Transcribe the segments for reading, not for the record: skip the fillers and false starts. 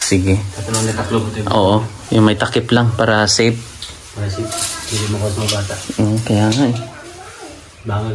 Sige. Oo, yung may takip lang para safe. Para safe. Hindi mo kasi mga bata. Kaya nga eh. Bangal.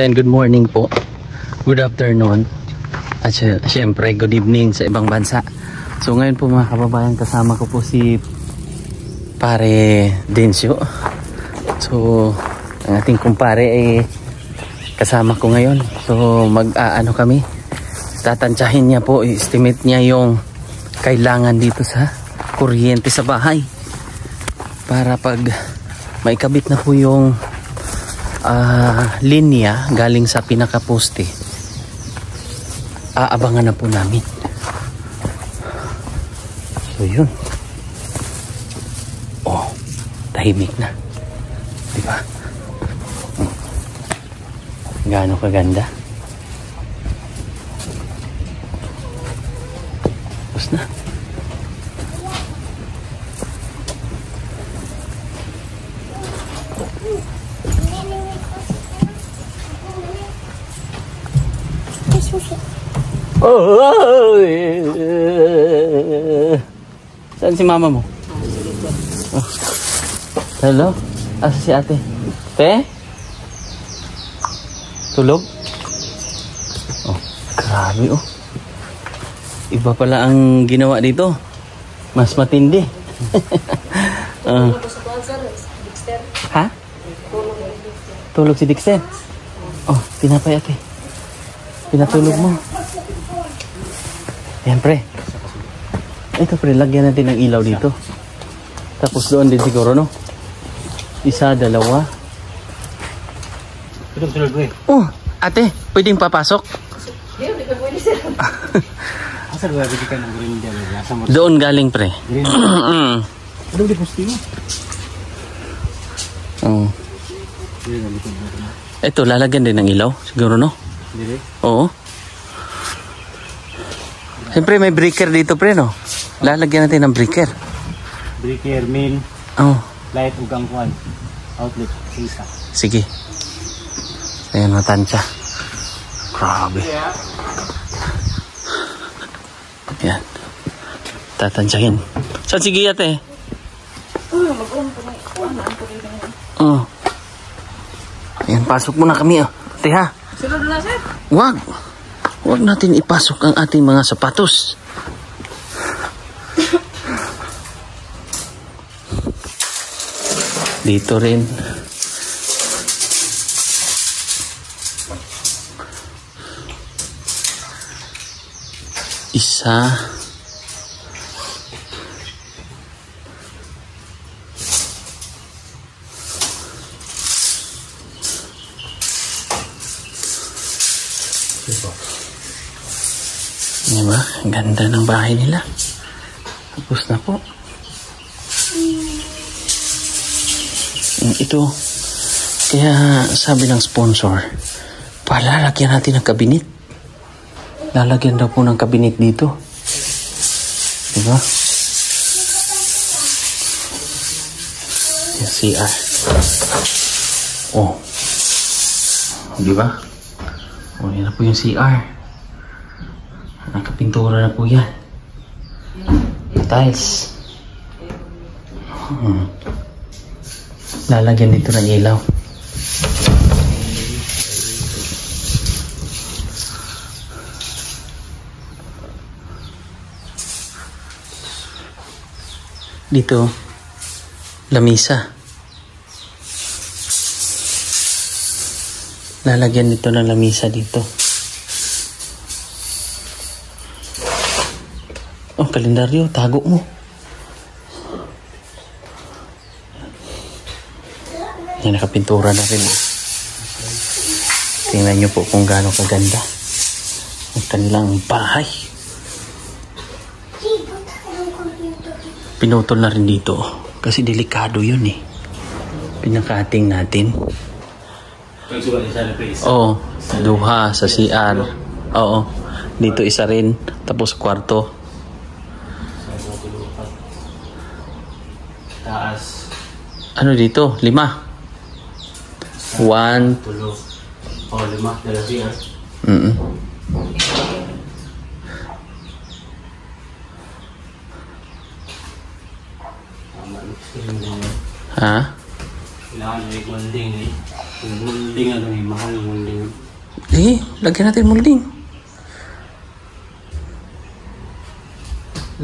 Good morning po. Good afternoon. At syempre good evening sa ibang bansa. So ngayon po mga kababayan, kasama ko po si Pare Densyo. So ang ating kumpare ay kasama ko ngayon. So mag-aano kami. Tatantsahin niya po, estimate niya yung kailangan dito sa kuryente sa bahay. Para pag maikabit na po yung linya galing sa pinakaposte, aabangan na po namin. So yun. Oh, tahimik na, diba? Gaano kaganda. Tapos na. Saan si mama mo? Oh. Hello? Asa si ate? Te? Tulog? Oh, grabe oh. Iba pala ang ginawa dito. Mas matindi. Ha? Tulog si Dexter? Oh, tinapay ate. Pinatulog mo. Yan pre. Ito pre, lagyan natin ng ilaw dito. Tapos doon din siguro, no? Isa, dalawa. Oh, ate, pwedeng papasok? Doon galing pre. Doon di poste mo. Oh. Ito, lalagyan din ng ilaw, siguro, no? Oo. Siyempre may breaker dito pre, no? Lalagyan natin ng breaker. Breaker, main, light, ugang kuwan, outlet, isa. Sige. Ayan, matansya. Grabe. Ayan. Tatansyahin. Saan sige ate? Oh. Ayan, pasok muna kami. ate ha. Sunod na, sir. Wag. Wag natin ipasok ang ating mga sapatos. Dito rin. Isa. Diba? Ang ganda ng bahay nila. Tapos na po. Ito. Kaya sabi ng sponsor, palalagyan natin ng kabinet. Lalagyan daw po ng kabinet dito. Diba? Yung CR. Oh. Diba? Oh, yan na po yung CR. Nakapintura na po yan. Tiles. Lalagyan dito ng ilaw. Dito, lamisa. Lalagyan dito ng lamisa dito. Oh, kalendaryo, tago mo. Yan, nakapintura na rin. Tingnan nyo po kung gaano kaganda ang kanilang bahay. Pinutol na rin dito kasi delikado yun eh. Pinakating natin. Oo, duha sa CR. Oo, dito isa rin. Tapos kwarto. Taas. Ano dito? 5. 1. Tulo. O, 5. Dala siya. Ha? Kailangan may molding eh. Yung molding ano eh, mahal yung molding. Eh, lagyan natin molding.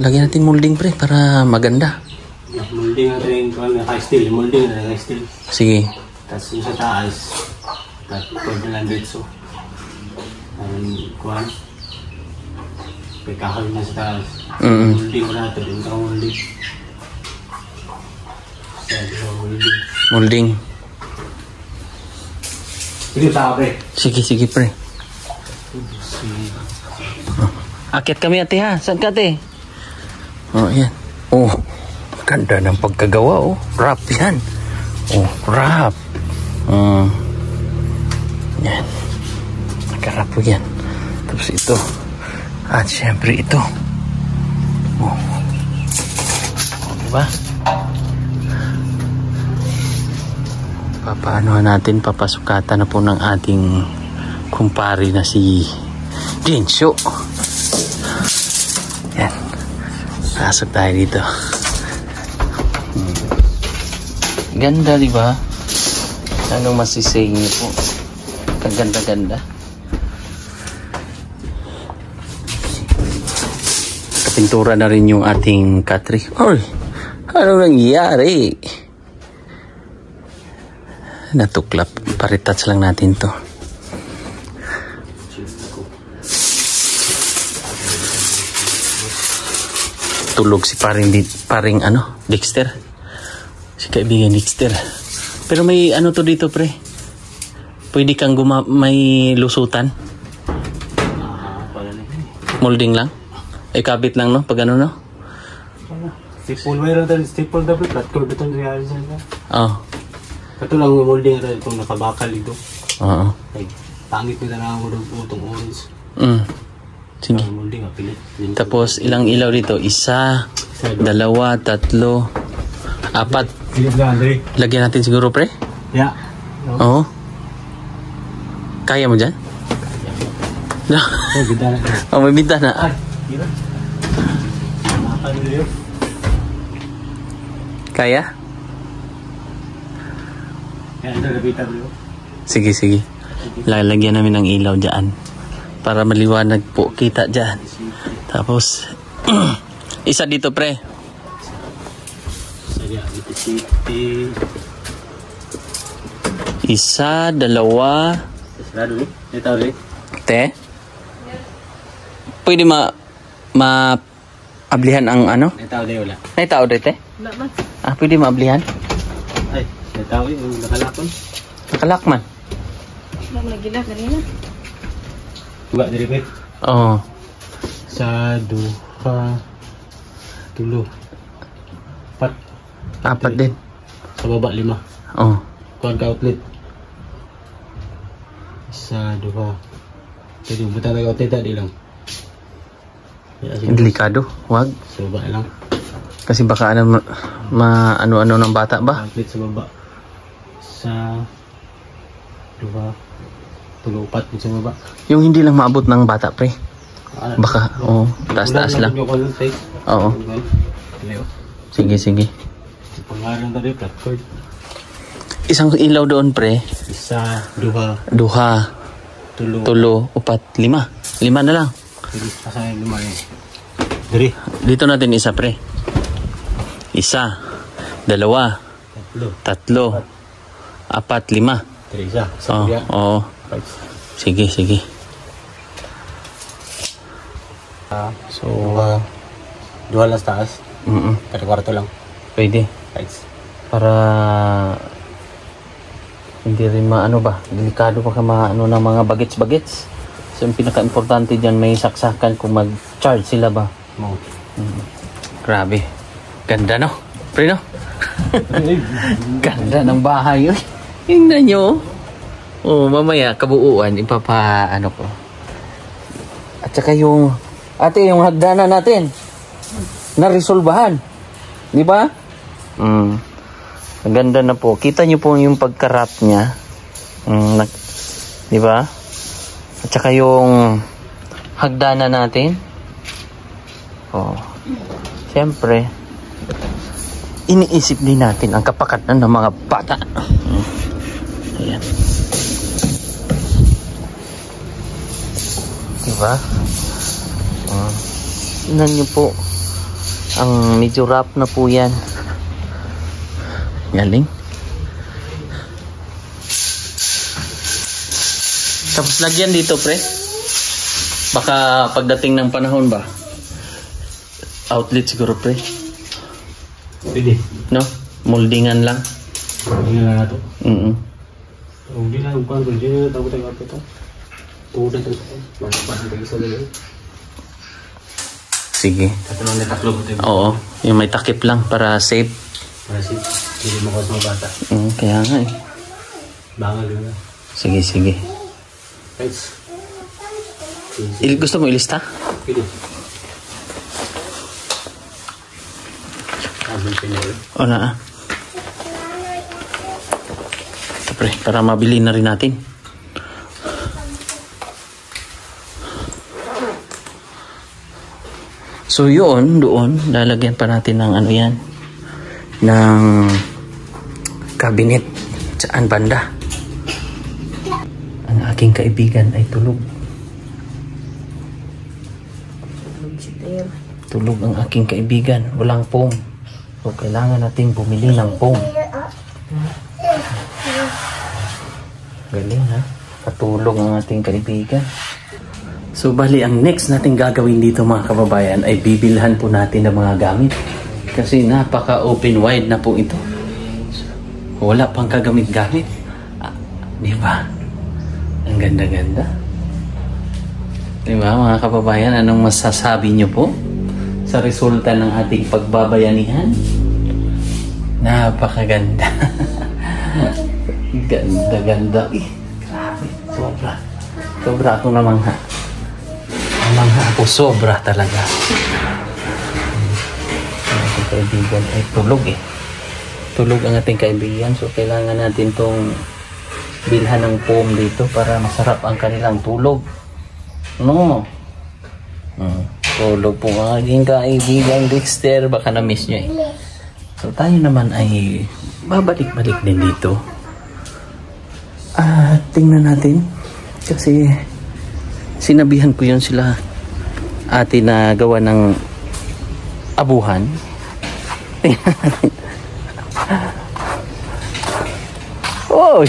Lagyan natin molding pre para maganda. Molding natin yung naka-steel. Molding na naka-steel. Sige. Tapos yung sa taas, pwede lang dito. Kuhan. Pagkakal na sa taas. Molding ko natin. Yung ka-molding. Molding. Sige, tao pre. Sige pre. Akit kami ate ha. Saan ka ate? Oh, yan. Oh, ganda ng pagkagawa oh. Rap yan. Oh, rap. Yan. Nakarap po yan. Tapos ito. At syempre ito. Oh. Diba? Papaanohan natin, papasukatan na po ng ating kumpare na si Densyo. Yan. Pasok tayo dito. Ganda, di ba? Anong masisay niyo po? Kaganda-ganda. Kapintura na rin yung ating katri. Oy, ano nangyari? Natuklap. Paritats lang natin to. Tulog si paring ano, Dexter. Si kaibigan Dexter. Pero may ano to dito pre. Pwede kang may lusutan. Molding lang. Ay kabit lang no, pag ano no. Staple wire rin, staple double flat core beton real sa. Oh. Ito lang yung molding rin itong nakabakal dito. Oo. Ay, pangit nila na ang utong orange. Sige. Molding apilit. Tapos ilang ilaw dito? 1, 2, 3, 4. Lagyan natin siguro pre? Yeah. Oo. Kaya mo dyan? No. Oh, may bintana. Ay, tira. Kaya? Yan, ito nabita bro. Sige. Lalagyan namin ng ilaw dyan. Para maliwanag po kita dyan. Tapos, isa dito pre. Isa, dalawa. Te? Pwede ma-ablihan ang ano? Naitao din wala. Naitao din te? Wala man. Ah, pwede ma-ablihan? Ay, naitao yung nakalakon. Nakalakman. Wala mo nagila kanina. Tuga diri pe. Oo. Sa duha, tulo, apat. Apat din. Sa baba 5. Oo. Kuan ka outlet. Sa duha. Jadi buta tayo outlet tadi lang. Delikado. Wag. Sa baba lang. Kasi baka ano, ano-ano ng bata ba? Outlet sa baba. Sa duha, tulo, apat sa baba. Yung hindi lang maabot ng bata pre. Baka, oo. Taas-taas lang. Oo. Sige, sige. Pangalan tadi platform. Isang ilaw doon pre. Isa, duha, Duha, tulo. tulo, upat, 5. 5 na lang. Asa yung 5 eh. Diri. Dito natin isa pre. Isa, dalawa, Tatlo. 3, 4, 5. Diri isa. Sa Oo, kuya. oo. Sige, sige. So, duha lang sa taas. Kada kwarto lang. Pwede. Lights. Para hindi rin maano ba, delikado pa ka maano ng mga bagets-bagets. So yung pinaka-importante dyan, may saksakan kung mag-charge sila ba. Mo. Grabe. Ganda no? Pre no? Ganda ng bahay yun. Tingnan nyo. Oh, mamaya kabuuan ano ko. At saka yung ate, yung hagdanan natin na-resolbahan. Di ba? Ang ganda na po. Kita nyo po yung pagkarap niya. Di ba? At saka yung hagdanan natin. Oh. Siyempre, iniisip din natin ang kapakatan ng mga bata. Ayan. Diba? Tingnan nyo po. Ang medyo rough na po yan. Galing. Tapos lagyan dito pre. Baka pagdating ng panahon ba, outlet siguro pre. Pwede. No? Moldingan lang. Hindi na nato. Hindi na yung kwan. Hindi na tayo tayo ito. Tuwa na ito. Masapa na tayo sa dali. Sige. Tatulong na taklo ko tayo. Oo. Yung may takip lang para safe. Para si hindi mo kasi mga bata. Kaya nga eh. Bangal yun na. Sige, sige. Lights. Gusto mo ilista? Pwede. Abang pinili. O na. Pre, para mabili na rin natin. So yun, doon, lalagyan pa natin ng ano yan, ng cabinet. Saan banda? Ang aking kaibigan ay tulog. Tulog ang aking kaibigan. Walang foam. So kailangan nating bumili ng foam. Galing ha? Katulog ang ating kaibigan. So bali, ang next natin gagawin dito mga kababayan ay bibilhan po natin ng mga gamit. Kasi napaka open wide na po ito. So, wala pang kagamit-gamit. Di ba? Ang ganda-ganda. Di ba mga kababayan? Anong masasabi nyo po sa resulta ng ating pagbabayanihan? Napakaganda. Ganda-ganda. Grabe. Sobra. Sobra akong namangha. Namangha ako. Sobra talaga. Ang ating kaibigan ay tulog eh. Tulog ang ating kaibigan. So kailangan natin tong bilhan ng foam dito para masarap ang kanilang tulog. No? Tulog po ang aking kaibigan Dexter. Baka na-miss nyo eh. So tayo naman ay babalik-balik din dito Tingnan natin. Kasi sinabihan ko yun sila ate na gawa ng abuhan. Tingnan natin. Oy!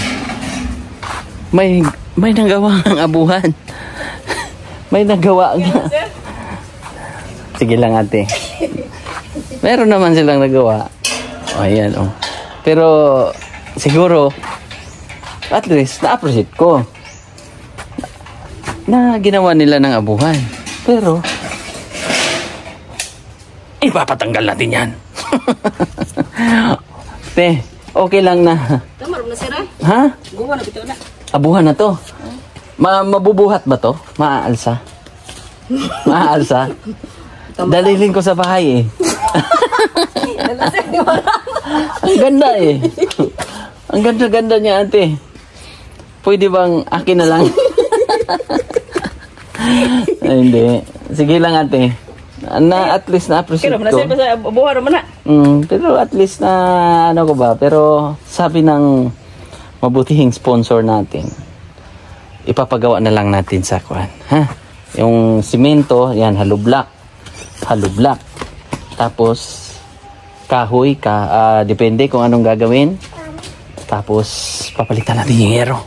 May nagawa ng abuhan. May nagawa nga. Sige lang ate. Meron naman silang nagawa. O, ayan o. Pero siguro at least na-appreciate ko na ginawa nila ng abuhan. Pero ipapatanggal natin yan. Te, okay lang na. Tama na sir. Ha? Gumawa na bitaw na. Abuhan na to. Mabubuhat ba to? Maaalsa? Maaalsa? Dalilin ko sa bahay eh. Ang ganda eh. Ang ganda-ganda niya ate. Pwede bang akin na lang? Ay, hindi. Sige lang ate. Na at least na-appreciate ko. Pero at least na ano ko ba. Pero sabi ng mabutihing sponsor natin, ipapagawa na lang natin sa kuwan. Ha? Yung simento, yan, hollow block. Tapos kahoy, depende kung anong gagawin. Tapos papalitan natin yung hero.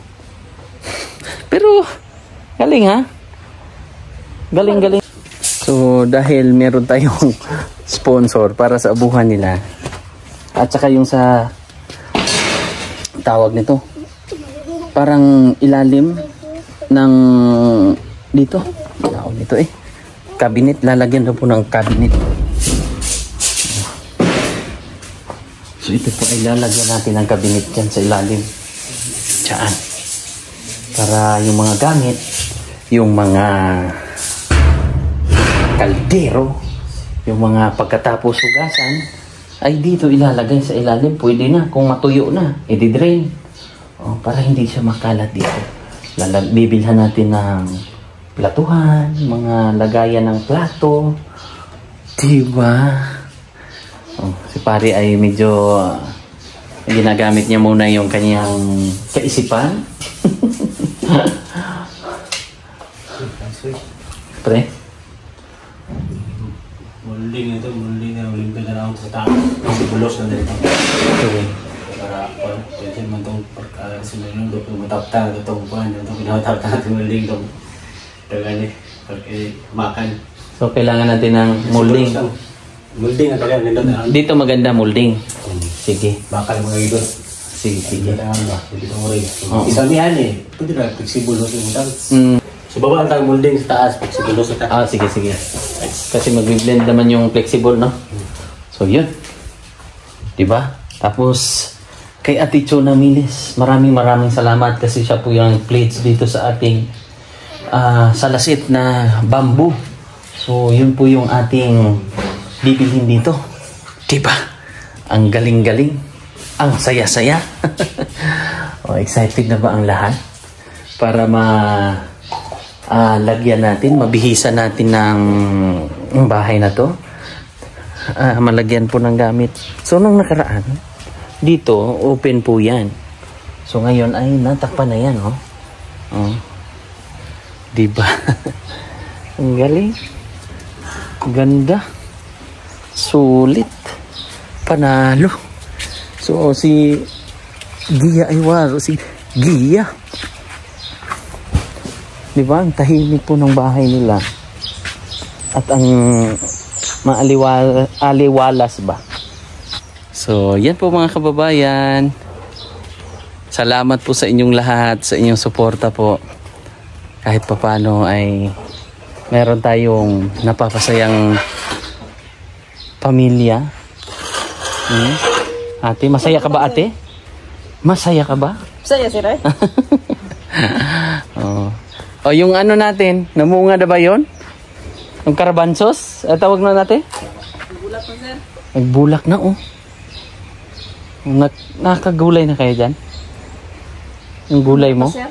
Pero galing ha? Galing. So dahil meron tayong sponsor para sa abuhan nila. At saka yung sa tawag nito, parang ilalim ng dito. Nito eh. Cabinet, lalagyan daw po ng cabinet. So ito po ay lalagyan natin ng cabinet dyan sa ilalim. Diyan. Para yung mga gamit, yung mga kaldero, yung mga pagkatapos hugasan, ay dito ilalagay sa ilalim. Pwede na, kung matuyo na, i-drain. Para hindi siya makalat dito. Bibilhan natin ng platuhan, mga lagayan ng plato. Diba? Si pare ay medyo ginagamit niya muna yung kanyang kaisipan. Pre? Mulding na lang sa taas. Bulos na dito. Okay. Para pwede man itong sinunod itong matapta, itong pinatapta natin mulding itong makan. So kailangan natin ng molding. Molding na talaga nindot na. Dito maganda molding. Sige. Bakal mga ito. Sige. Dito mo rin. Isamihan eh. Pwede na flexible mo sa So baba ang tag molding sa taas, flexible sa taas. Sige. Kasi mag-blend naman yung flexible, no? So yun. Diba? Tapos kay Ate Chona Miles, maraming salamat kasi siya po yung plates dito sa ating salasit na bamboo. So yun po yung ating bibilhin dito. Diba? Ang galing-galing. Ang saya-saya. Excited na ba ang lahat? Para lagyan natin, mabihisan natin ng bahay na to. Malagyan po ng gamit. So nung nakaraan, dito open po yan. So ngayon ay natakpan na yan, oh. Diba? Ang galing. Ganda. Sulit. Panalo. So si Gia ay waro. Si Gia. Diba? Ang tahimik po ng bahay nila. At ang aliwalas ba? So yan po mga kababayan. Salamat po sa inyong lahat. Sa inyong suporta po. Kahit papano ay meron tayong napapasayang pamilya. Ate, masaya ka ba ate? Masaya ka ba? Saya sir eh. O yung ano natin, namunga na ba yun? Yung karabansos? Tawag na natin? Nagbulak na sir. Nagbulak na oh. Nakagulay na kayo dyan? Yung gulay mo? Sir?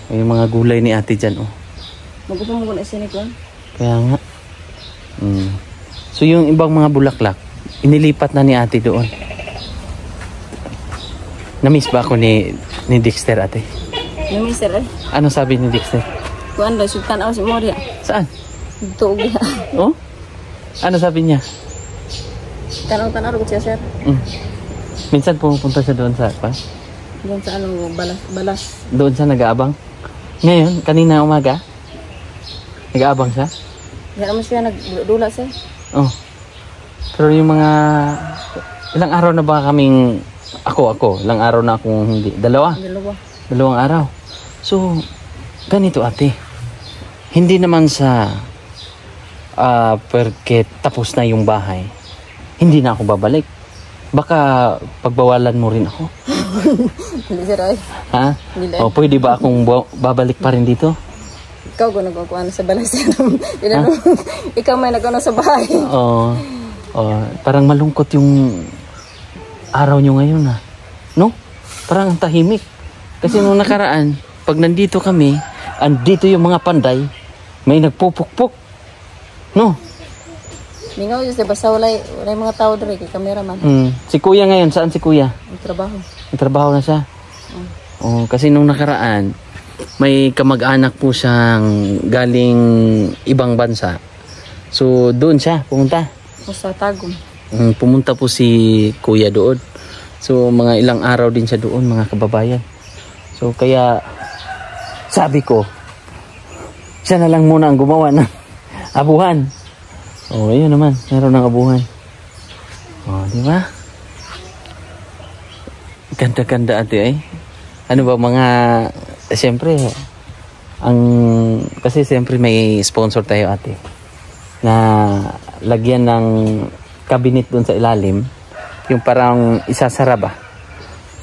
Yung mga gulay ni ate dyan oh. Magusto mo na sinikon? Kaya nga. So yung ibang mga bulaklak, inilipat na ni ate doon. Na-miss ba ako ni Dexter ate? Yung mister eh. Ano sabi ni Dexter? Kuan daw, sultan ako si Moria. Saan? Dito ugi. Oh? Ano sabi niya? Tanong-tanong ko siya, sir. Minsan pumupunta siya doon sa pa? Doon sa ano, balas. Doon siya nag-aabang? Ngayon, kanina umaga? Nag-aabang siya? Kaya naman siya nagdula, sir. Oh. Pero yung mga... Ilang araw na ba kaming... Ako. Ilang araw na akong hindi... Dalawang araw. So, ganito ate. Hindi naman sa... Perke tapos na yung bahay. Hindi na ako babalik. Baka pagbawalan mo rin ako. Hindi, sir, ay. Ha? Hindi. O, pwede ba akong babalik pa rin dito? Ikaw ko nagkukuha sa balas, sir. Ikaw may nagkuha sa bahay. Oo. Parang malungkot yung araw nyo ngayon ha. No? Parang ang tahimik. Kasi nung nakaraan, pag nandito kami, andito yung mga panday, may nagpupukpok. No? Mingaw yun, basta wala mga tao dito kay cameraman. Si kuya ngayon, saan si kuya? Ang trabaho. May trabaho na siya. Kasi nung nakaraan, may kamag-anak po siyang galing ibang bansa. So doon siya pumunta. Sa Tagum. Pumunta po si kuya doon. So mga ilang araw din siya doon, mga kababayan. So kaya sabi ko, siya na lang muna ang gumawa ng abuhan. Ayun naman, meron ng abuhan. Di ba? Ganda-ganda ate eh. Ano ba mga, siyempre, kasi siyempre may sponsor tayo ate. Na lagyan ng cabinet dun sa ilalim. Yung parang isasara ba.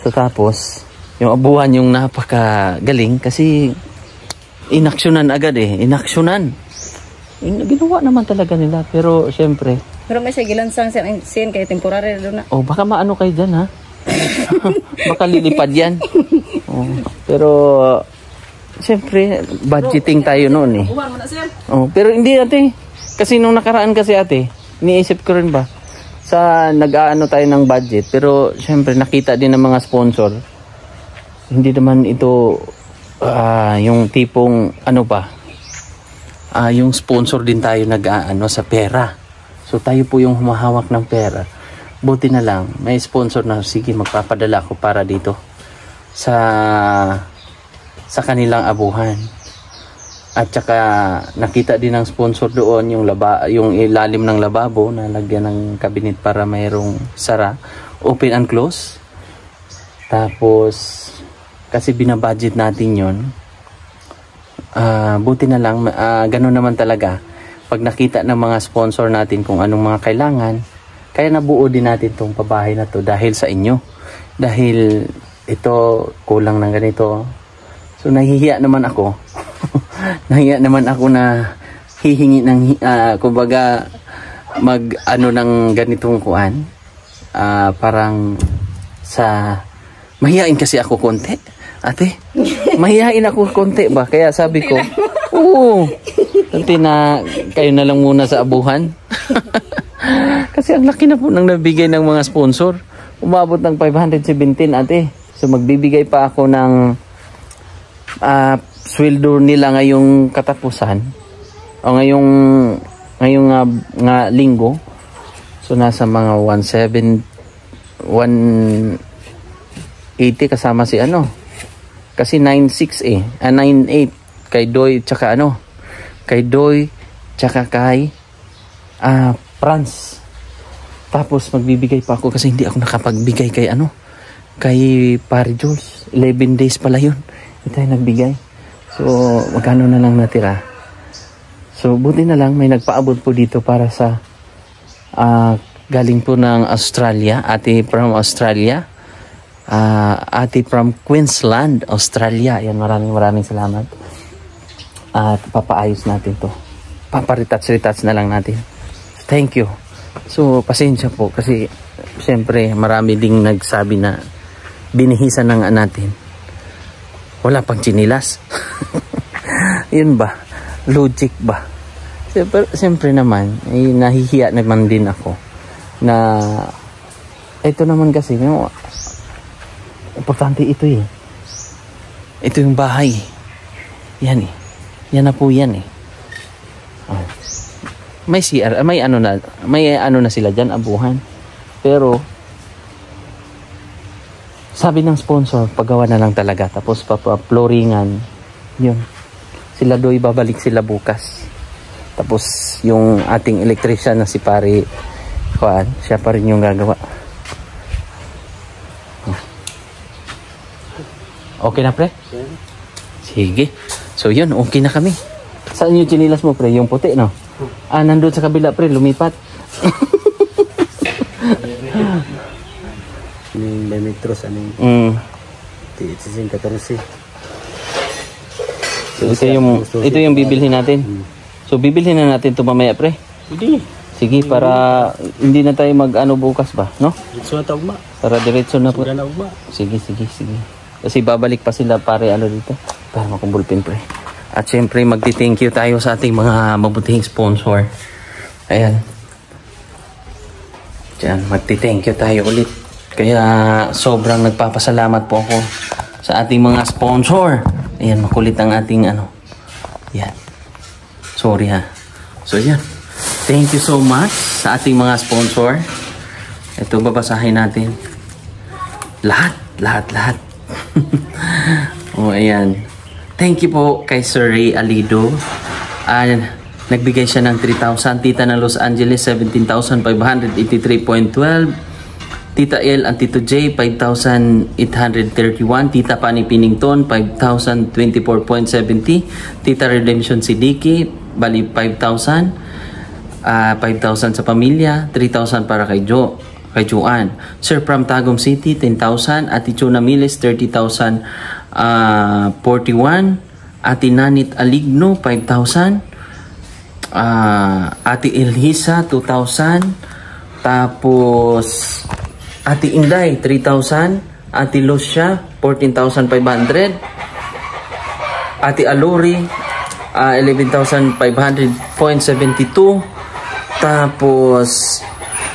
So tapos, yung abuhan yung napakagaling kasi inaksyonan agad eh. Ginawa naman talaga nila pero syempre. Pero may siya gilansang scene kaya temporary doon na. Baka maano kayo dyan ha. Baka lilipad yan. Pero syempre budgeting tayo noon eh. Buwan mo na siya. Pero hindi ate. Kasi nung nakaraan kasi ate, iniisip ko rin ba sa nag-aano tayo ng budget pero syempre nakita din ng mga sponsor. Hindi naman ito yung tipong ano ba? Yung sponsor din tayo nag-aano sa pera. So tayo po yung humahawak ng pera. Buti na lang may sponsor na sige magpapadala ko para dito sa kanilang abuhan. At saka nakita din ng sponsor doon yung ilalim ng lababo na lagyan ng cabinet para mayroong sara, open and close. Tapos kasi binabudget natin yon. Buti na lang ganun naman talaga pag nakita ng mga sponsor natin kung anong mga kailangan, kaya nabuo din natin tong pabahay na to dahil sa inyo, dahil ito kulang ng ganito. So nahihiya naman ako na hihingi ng kumbaga mag ano ng ganitong kuan, parang sa mahihain kasi ako konti. Ate, mahihain ako konti ba? Kaya sabi ko, ate na kayo na lang muna sa abuhan. Kasi ang laki na po nang nabigay ng mga sponsor. Umabot ng 517 ate. So magbibigay pa ako ng sweldo nila ngayong katapusan. O ngayong linggo. So nasa mga 180 kasama si ano. Kasi 9.6 9.8 kay Doy tsaka kay Franz. Tapos magbibigay pa ako kasi hindi ako nakapagbigay kay Pare Jules. 11 days pala yun. Hindi tayo nagbigay. So magkano na lang natira. So buti na lang may nagpaabot po dito para sa galing po ng Australia, ate from Australia. Ate from Queensland, Australia. Yan, maraming salamat. At papaayos natin to. Paparitats-ritats na lang natin. Thank you. So pasensya po kasi siyempre marami ding nagsabi na binihisan na nga natin. Wala pang chinilas. Yun ba? Logic ba? Siyempre naman nahihiya naman din ako na ito naman kasi importante ito eh. Ito yung bahay. Yan eh. Yan na po yan eh. Oh. May CR, may ano na sila dyan, abuhan. Pero, sabi ng sponsor, paggawa na lang talaga. Tapos flooringan. Yun. Sila doy, babalik sila bukas. Tapos, yung ating electrician na si Pare Juan, siya pa rin yung gagawa. Okay na, pre? Sige. So, yun. Okay na kami. Saan yung chinilas mo, pre? Yung puti, no? Nandun sa kabila, pre. Lumipat. Yung diametros, ano yung tiisin 14. So, ito yung bibilhin natin. So, bibilhin na natin ito mamaya, pre. Hindi. Sige, para hindi na tayo mag-ano bukas ba, no? Diretso na ugma. Para diretso na po. Sige na ugma. Sige. Kasi babalik pa sila, pare, ano dito. Para makumbulpin, pre. At syempre, magti-thank you tayo sa ating mga mabutihing sponsor. Ayan. Diyan, magti-thank you tayo ulit. Kaya sobrang nagpapasalamat po ako sa ating mga sponsor. Ayan, makulit ang ating ano. Yan. Sorry ha. So yan. Thank you so much sa ating mga sponsor. Ito, babasahin natin. Lahat. Oh, ayan. Thank you po kay Sir Ray Alido. Nagbigay siya ng 3,000. Tita ng Los Angeles, 17,583.12. Tita L and Tito J, 5,831. Tita Pani Pinington, 5,024.70. Tita Redemption Sidiki, bali 5,000. 5,000 sa pamilya, 3,000 para kay Joanne. Sir Pram Tagum City, 10,000. Ati Chuna Miles, 30,041. Ati Nanit Aligno, 5,000. Ati Elhisa, 2,000. Tapos Ati Inday, 3,000. Ati Lucia, 14,500. Ati Aluri, 11,500.72. Tapos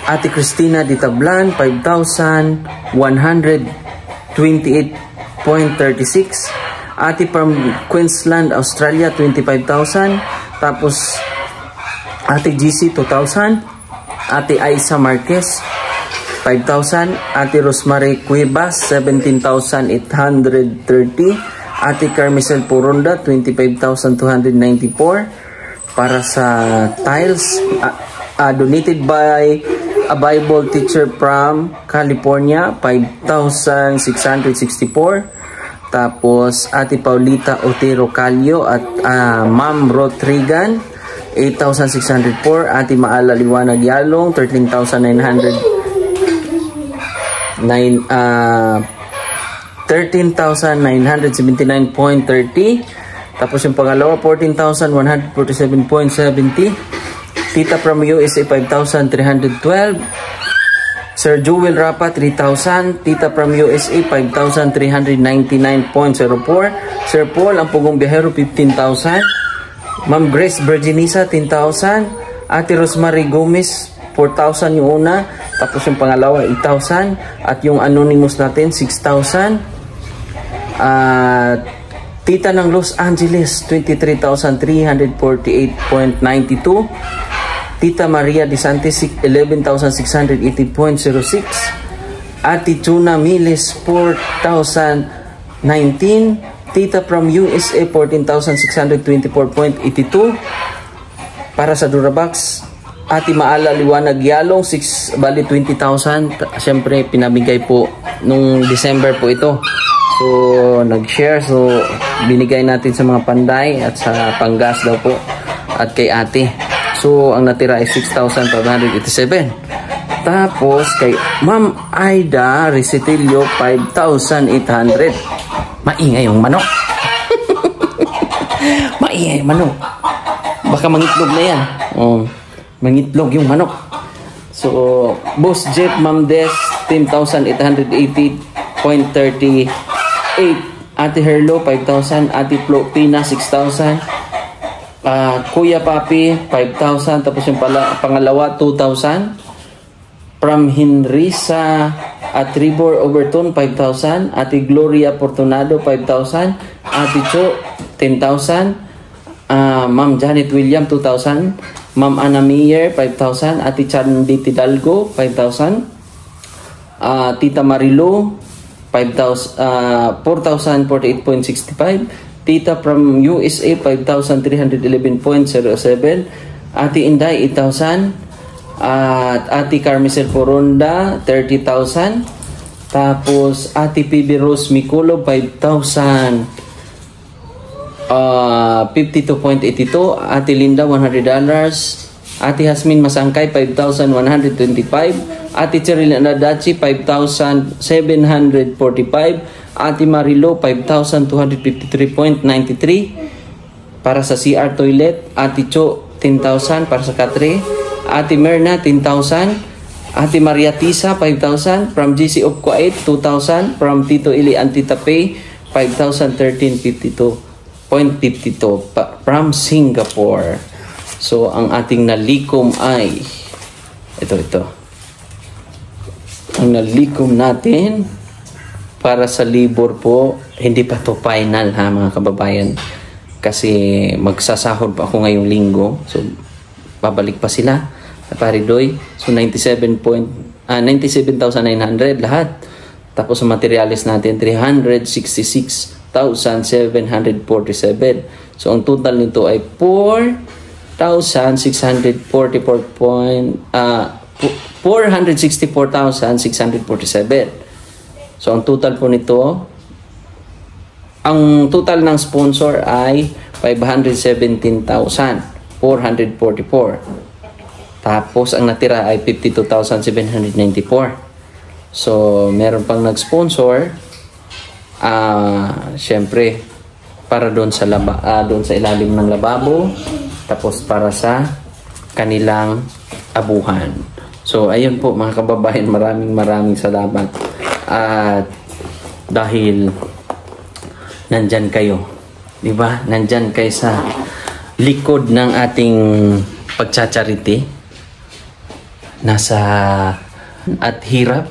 Ati Cristina Ditablan, 5,128.36. Ati from Queensland, Australia, 25,000. Tapos Ati GC, 2,000. Ati Aisa Marquez, 5,000. Ati Rosemary Cuevas, 17,830. Ati Carmicel Poronda, 25,294 para sa tiles. Donated by a Bible teacher from California, 5,664. Tapos Ati Paulita Otero Calio at Ma'am Rodrigan, 8,604. Ati Maala Liwanag Yalong, 13,979.30. Tapos yung pangalawa, 14,147.70. Tita from USA, 5,312. Sir Jewel Rapa, 3,000. Tita from USA, 5,399.04. Sir Paul, ang Pugong Biyahero, 15,000. Ma'am Grace Virginisa, 10,000. Ate Rosemary Gomez, 4,000 yung una. Tapos yung pangalawa, 8,000. At yung anonymous natin, 6,000. Tita ng Los Angeles, 23,348.92. Tita Maria De Santis, 11,680.06. Ati Chuna Miles, 4,019. Tita from USA, 14,624.82. Para sa Durabox, Ati Maala Liwanag Yalong, 20,000. Siyempre, pinabigay po nung December po ito. So, nag-share. So, binigay natin sa mga panday at sa panggas daw po. At kay ate. So, ang natira ay 6,587. Tapos, kay Ma'am Aida Recitilio, 5,800. Maingay yung manok. Maingay yung manok. Baka mangitlog na yan. Mangitlog yung manok. So, Boss Jeff Ma'am Des, 10,880.38. Ate Herlo, 5,000. Ate Pina, 6,000. Kuya Papi, 5,000. Tapos yung pangalawa, 2,000. From Henrisa At Trevor Overton, 5,000. Ate Gloria Fortunado, 5,000. Ate Cho, 10,000. Ma'am Janet William, 2,000. Ma'am Anna Meyer, 5,000. Ate Chandy Tidalgo, 5,000. Tita Marilo, 4,048.65. Tita from USA, 5,311.07. Ate Inday, 8,000. At Ate Carmicel Poronda, 30,000. Tapos Ate PB Rose Miculo, 5,000. 52.82. Ate Linda, $100. Ate Hasmin Masangkay, 5,125. Ate Cheryl Nadachi, 5,745. Ate Marilo, 5,253.93 para sa CR toilet. Ate Cho, 10,000 para sa katre. Ate Merna, 10,000. Ate Maria Tisa, 5,000. From GC of Kuwait, 2,000. From Tito Ili and Tita Pay, 5,1352.52 from Singapore. So, ang ating nalikom ay ito. Ang nalikom natin para sa libor po, hindi pa to final ha mga kababayan. Kasi magsasahod pa ako ngayong linggo. So, babalik pa sila. Paridoy. So, 97,900 lahat. Tapos sa materials natin, 366,747. So, ang total nito ay 464,647. So, ang total po nito, ang total ng sponsor ay 517,444. Tapos, ang natira ay 52,794. So, meron pang nag-sponsor, syempre, para doon sa ilalim ng lababo, tapos para sa kanilang abuhan. So, ayun po mga kababayan, maraming salamat. At dahil nandyan kayo, di ba? Nandyan kayo sa likod ng ating pagchacharity, nasa at hirap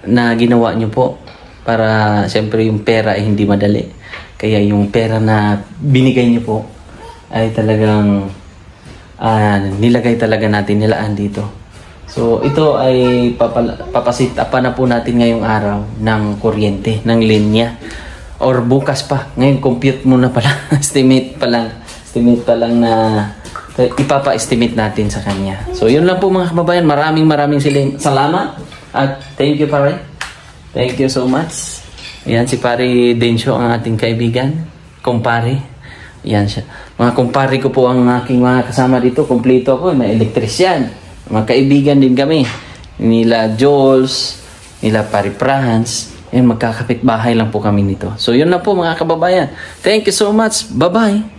na ginawa nyo po para siyempre yung pera ay hindi madali. Kaya yung pera na binigay nyo po ay talagang nilagay talaga natin, nilaan dito. So, ito ay papasitapan na po natin ngayong araw ng kuryente, ng linya. Or bukas pa. Ngayon, compute muna pala. Estimate pa lang na ipapa-estimate natin sa kanya. So, yun lang po mga kababayan. Maraming salamat. At thank you, pare. Thank you so much. Ayan, si Pare Densyo, ang ating kaibigan. Kumpare. Ayan siya. Mga kumpare ko po ang aking mga kasama dito. Kompleto ako. May elektrisyan. Mga kaibigan din kami. Nila Jules, nila Pare Franz. Magkakapit bahay lang po kami nito. So, yun na po mga kababayan. Thank you so much. Bye-bye.